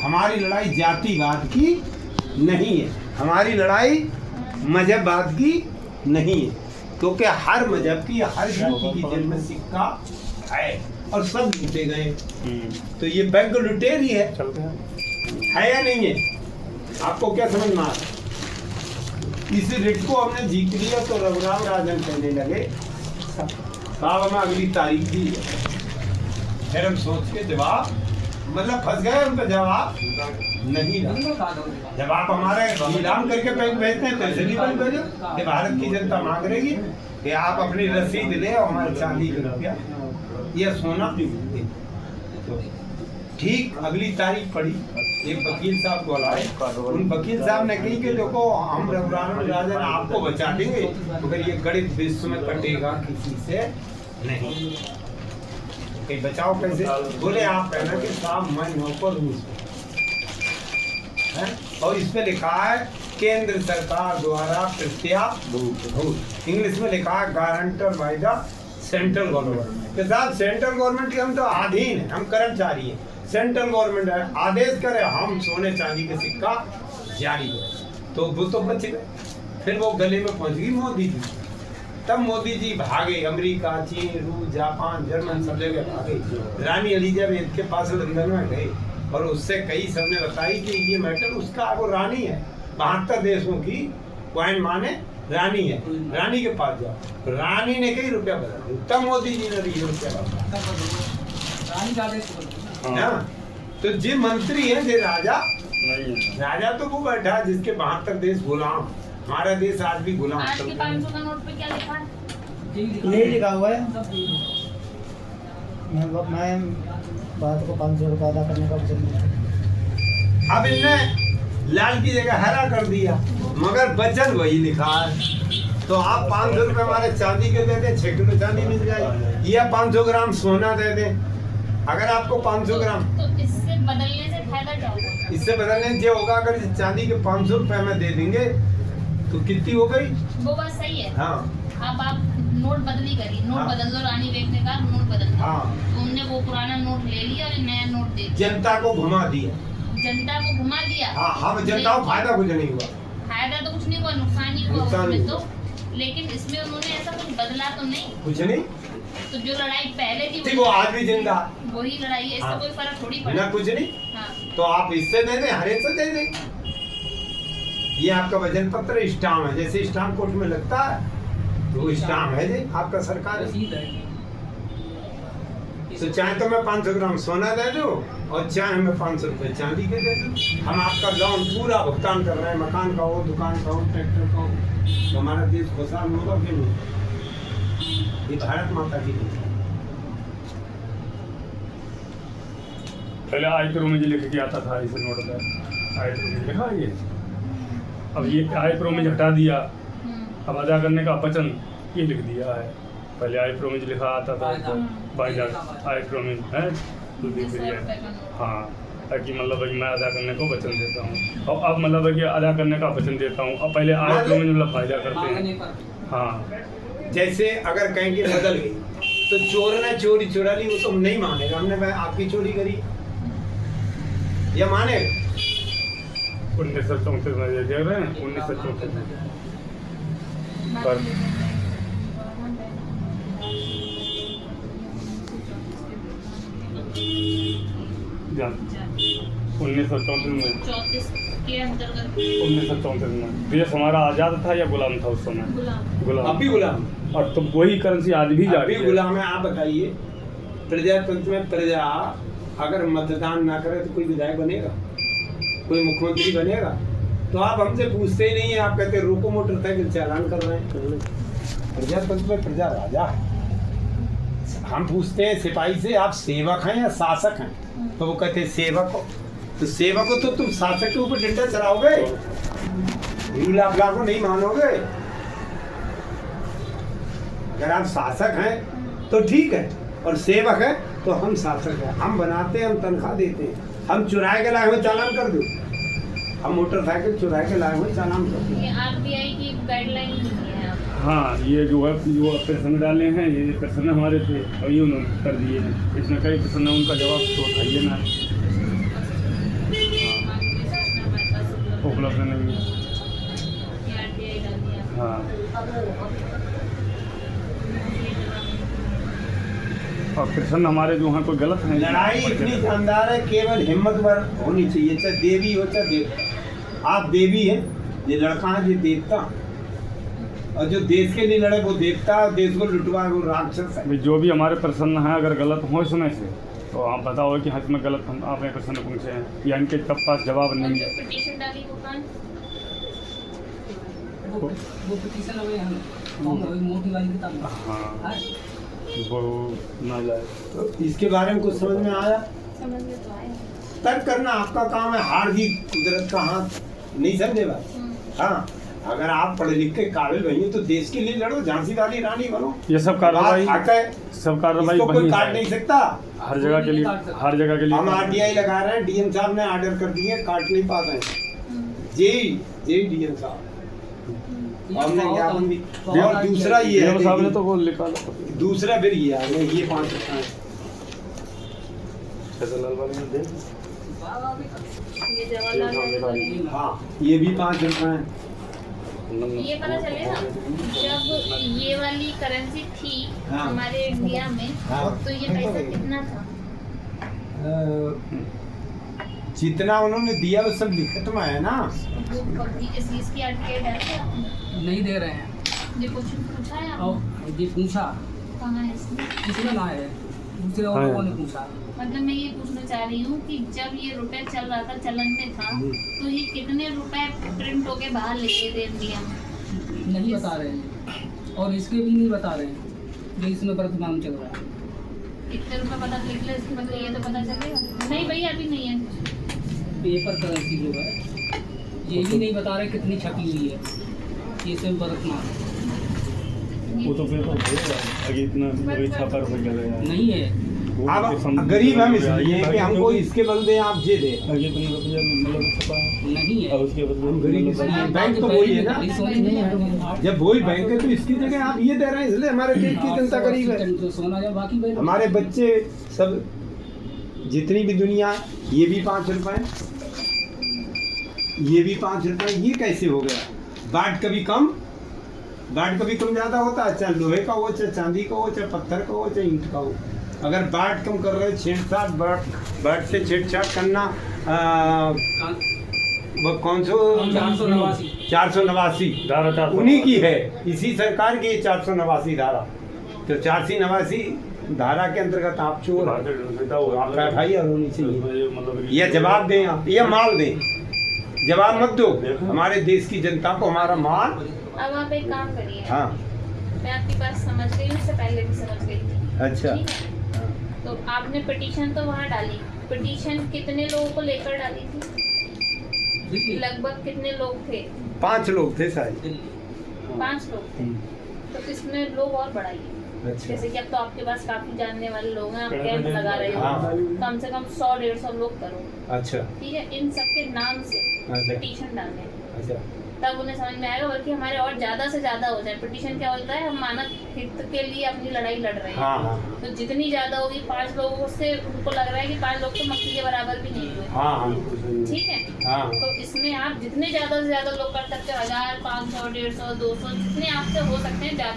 हमारी लड़ाई जातिवाद की नहीं है, हमारी लड़ाई मजहबवाद की नहीं है, क्योंकि हर मजहब की हर जाति की जेल में सिक्का है और सब लूटे गए। तो ये बैंक लुटेरी है या नहीं है? आपको क्या समझ में आ रहा? इस रिट को हमने जीत लिया तो रघुराम राजन कहने लगे साहब हमें अगली तारीख दी है। फिर हम सोच के जवाब मतलब फंस गए, उनका जवाब नहीं रहा। जब आप हमारे नीलाम करके बैंक भेजते हैं तो ऐसे नहीं बंद भेजो कि भारत की जनता मांग रही है कि आप अपनी रसीद ले और हमारे चांदी का रुपया या सोना भी दे। ठीक अगली तारीख पड़ी, एक वकील साहब को लाए, उन वकील साहब ने कही कि देखो हम रघुराम राजन आपको बचा देंगे मगर ये गणित विश्व में कटेगा किसी से नहीं। कि बचाओ कैसे? बोले आप कहना कि साहब मैं नौकर हूँ और इस पे लिखा है केंद्र सरकार द्वारा प्रत्याभूत, इंग्लिश में लिखा है guarantor by the central government. के साथ सेंट्रल गवर्नमेंट के हम तो अधीन है, हम कर्मचारी हैं। सेंट्रल गवर्नमेंट है आदेश करे हम सोने चांदी के सिक्का जारी करें, तो वो तो बच गए। फिर वो गले में पहुंच गई मोदी जी, तब मोदी जी भागे अमेरिका, चीन, रूस, जापान, जर्मन सब जगह भागे। रानी एलिजाबेथ के पास लंदन में गए और उससे कई सबने बताई कि ये मैटर उसका, वो रानी है, 72 देशों की क्वाइन माने रानी है, रानी के पास जाओ। रानी ने कई रुपया बदल, तब मोदी जी ने रुपया बदला। तो जी मंत्री है जी राजा, राजा तो वो बैठा है जिसके 72 देश गुलाम। हमारा देश आज भी गुलाम। आज के 500 का नोट पे क्या लिखा है? यही लिखा हुआ है मैं भारत को 500 रुपये अदा करने का वचन। अब इनने लाल की जगह हरा कर दिया मगर वचन वही लिखा है। तो आप 500 रुपये हमारे चांदी के दे दें, 6 किलो चांदी मिल जाएगी, या 500 ग्राम सोना दे दें। अगर आपको 500 ग्राम तो इससे बदलने से फायदा क्या होगा? इससे बदलने जो होगा, अगर चांदी के 500 रुपये में दे देंगे तो कितनी हो गई? वो बात सही है। हाँ अब आप नोट बदली करिए, नोट हाँ। बदल दो, रानी बेग ने कहा नोट बदल दो। हाँ। तो उनने वो पुराना नोट ले लिया और नया नोट दे दिया, जनता को घुमा दिया। जनता को घुमा दिया। हाँ हम जनता को फायदा कुछ नहीं हुआ, फायदा तो कुछ नहीं हुआ, नुकसान ही हुआ नुकसान उसमें हुआ। तो। लेकिन इसमें उन्होंने ऐसा कुछ बदला तो नहीं, कुछ नहीं। तो जो लड़ाई पहले थी वो आज भी जिंदा, वही लड़ाई है, इससे हाँ। कोई फर्क थोड़ी ना पड़ा। कुछ नहीं। हाँ। तो आप इससे दे दें, हर एक से दे दें। ये आपका वजन पत्र स्टाम्प है, जैसे स्टाम्प कोर्ट में लगता है तो वो स्टाम्प है जी आपका सरकार। तो चाहे तो मैं 500 ग्राम सोना दे दूं और चाहे मैं 500 रुपये चांदी के दे दूं, हम आपका लोन पूरा भुगतान कर रहे हैं, मकान का हो, दुकान का हो, ट्रैक्टर का हो, तो हमारा देश खुशहाल होगा कि नहीं? ये भारत माता की देश है। पहले आयकरों में जो लिख के आता था इस नोट पर, आयकरों में लिखा ये, अब ये आयकरों में हटा दिया, अब अदा करने का वचन ये लिख दिया है। पहले आयकरों में जो लिखा आता था बाईजान आयकरों में है तो लिख दिया। हाँ, ताकि मतलब कि मैं अदा करने को वचन देता हूँ, और अब मतलब कि अदा करने का वचन देता हूँ। अब पहले आयकरों में मतलब फायदा करते हैं। हाँ, जैसे अगर कहीं की बदल गई तो चोर ने चोरी चुरा ली, वो तो नहीं मानेगा, हमने आपकी चोरी करी, या मानेगा? 1934 में ये देख रहे हैं, 1934 में पर 1934 में 34 के अंतर्गत 1934 में देश हमारा आज़ाद था या गुलाम था उस समय? गुलाम। अब भी गुलाम, और तो वही करेंसी आज भी जारी है। गुलाम है। आप बताइए, प्रजातंत्र में प्रजा अगर मतदान ना करे तो कोई विधायक बनेगा, कोई मुख्यमंत्री बनेगा? तो आप हमसे पूछते ही नहीं है, आप कहते रोको मोटरसाइकिल चालान कर रहे हैं। प्रजातंत्र में प्रजा राजा है। हम पूछते हैं सिपाही से आप सेवक हैं या शासक हैं, तो वो कहते हैं सेवक हो। तो सेवक हो तो तुम शासक के ऊपर डंडा चलाओगे, रूल आप लागू नहीं मानोगे। अगर आप शासक हैं तो ठीक है, और सेवक है तो हम शासक हैं। हम बनाते हैं, हम तनख्वाह देते हैं। हम चुराए के लाए हुए चालान कर दो, हम मोटरसाइकिल चुराए के लाए हुए चालान कर दो। ये आरबीआई की गाइडलाइन है। हाँ, ये जो है जो प्रश्न डाले हैं, ये प्रश्न हमारे थे और ये उन्होंने कर दिए हैं। इसमें कई प्रश्न उनका जवाब तो बताइए ना। उपलब्ध नहीं है। ये RTI डाल दिया। हाँ, और कृष्ण हमारे जो हैं कोई गलत है? लड़ाई इतनी शानदार है, केवल हिम्मत भर होनी चाहिए, चाहे देवी हो चाहे देवता। आप देवी हैं, ये लड़का है ये देवता, और जो देश के लिए लड़े वो देवता, देश को लुटवाए वो राक्षस है। भाई जो भी हमारे प्रश्न हैं अगर गलत हो इसमें से तो आप बताओ कि हाँ इसमें गलत हम आपने प्रश्न पूछे हैं या इनके तब पास जवाब और नहीं जो है। पिटीशन डाली वो कौन? वो पिटीशन हुए हम मोटी वाली किताब में। हाँ, हाँ? वो ना जाए। तो इसके बारे में कुछ समझ में आया? समझ में तो आया। तर्क करना आपका काम है, हार जीत कुदरत का हाथ, नहीं समझे बात? हाँ, अगर आप पढ़े लिख के काबिल बनी तो देश के लिए लड़ो, झांसी वाली रानी बनो। ये सब कार्रवाई बात हक है, सब कार्रवाई इसको कोई वही काट है। नहीं सकता। हर जगह के लिए हर जगह के लिए हम RTI लगा रहे हैं, डीएम साहब ने ऑर्डर कर दिए, काट नहीं पा रहे हैं। जेई डीएम साहब हमने ज्ञापन भी। और दूसरा ये डीएम साहब ने है, तो वो लिखा था दूसरा फिर ये आ गया, ये 5 रुपए फैजलाल वाले में दे। ये जवाहरलाल नेहरू वाली। हाँ, ये भी 5 रुपए हैं। ये पता चलेगा जब ये वाली करेंसी थी हाँ। हमारे इंडिया में, हाँ। तो ये पैसा कितना था? जितना उन्होंने दिया वो सब लिखत में है ना। वो इसकी RTI डाल दिया। नहीं दे रहे हैं। ये कुछ पूछा है आपने? और ये पूछा कहाँ है इसमें? इसमें ना है, दूसरे और हाँ। लोगों ने पूछा। मतलब मैं ये पूछना चाह रही हूँ कि जब ये रुपए चल रहा था, चलन में था, तो ये कितने रुपए प्रिंट होके बाहर लेके थे इंडिया में? नहीं बता रहे हैं, और इसके भी नहीं बता रहे हैं जो इसमें वर्तमान चल रहा है। कितने रुपए पता लिख ले, इसके मतलब ये तो पता चलेगा। नहीं भैया अभी नहीं है। पेपर करेंसी जो है ये भी नहीं बता रहे कितनी छपी हुई है, ये सब वर्तमान वो तो पेपर भरेगा आगे इतना वही छापा रुपये लगेगा। नहीं है। वो अब तो सम- गरीब हम इसलिए हैं कि हमको इसके बदले आप ये दे। आगे इतना रुपया मतलब छपा नहीं है। और उसके बदले हम गरीब मतलब इसलिए, बैंक तो वही है ना। खाली सोच नहीं है। जब वही बैंक है तो इसकी जगह आप ये दे रहे हैं, इसलिए हमारे देश की जनता गरीब है। तो सोना जब बाकी बैठ हमारे बच्चे सब, जितनी भी दुनिया, ये भी 5 रुपए, ये भी 5 रुपए, ये कैसे हो गया? बाट कभी कम ज्यादा होता है, चाहे लोहे का हो, चाहे चांदी का हो, चाहे पत्थर का हो, चाहे ईंट का हो। अगर बाट कम कर रहे, छेड़छाड़, बाट से छेड़छाड़ करना, वो कौन सो 489 धारा 489 उन्हीं की है, इसी सरकार की 489 धारा। तो 489 धारा के अंतर्गत आप चोर हैं। आपका FIR होनी चाहिए। मतलब ये जवाब दें, आप ये माल दें, जवाब मत दो हमारे देश की जनता को हमारा माल। अब आप एक काम करिए, हाँ, मैं आपकी बात समझ गई हूँ, इससे पहले भी समझ गई थी। अच्छा। ठीक है? तो आपने पिटीशन तो वहाँ डाली, पिटीशन कितने लोगों को लेकर डाली थी? लगभग कितने लोग थे? 5 लोग थे शायद। 5 लोग थे। तो इसमें लोग और बढ़ाइए। अच्छा, जैसे कि अब तो आपके पास काफी जानने वाले लोग हैं, आप कैंप लगा रहे हो, हाँ। कम से कम 100-150 लोग करो। अच्छा, ठीक है, इन सबके नाम से अच्छा। पिटीशन डालने, अच्छा, तब उन्हें समझ में आएगा, बल्कि हमारे और ज्यादा से ज्यादा हो जाए। पिटीशन क्या होता है, हम मानव हित के लिए अपनी लड़ाई लड़ रहे हैं। हाँ हाँ तो जितनी ज्यादा होगी, 5 लोगों से उनको लग रहा है कि 5 लोग तो मक्खी के बराबर भी नहीं हुए। हाँ हाँ ठीक है, हाँ तो इसमें आप जितने ज्यादा से ज्यादा लोग कर सकते हो, 1000, 500, 150, 200, जितने आपसे हो सकते हैं ज्यादा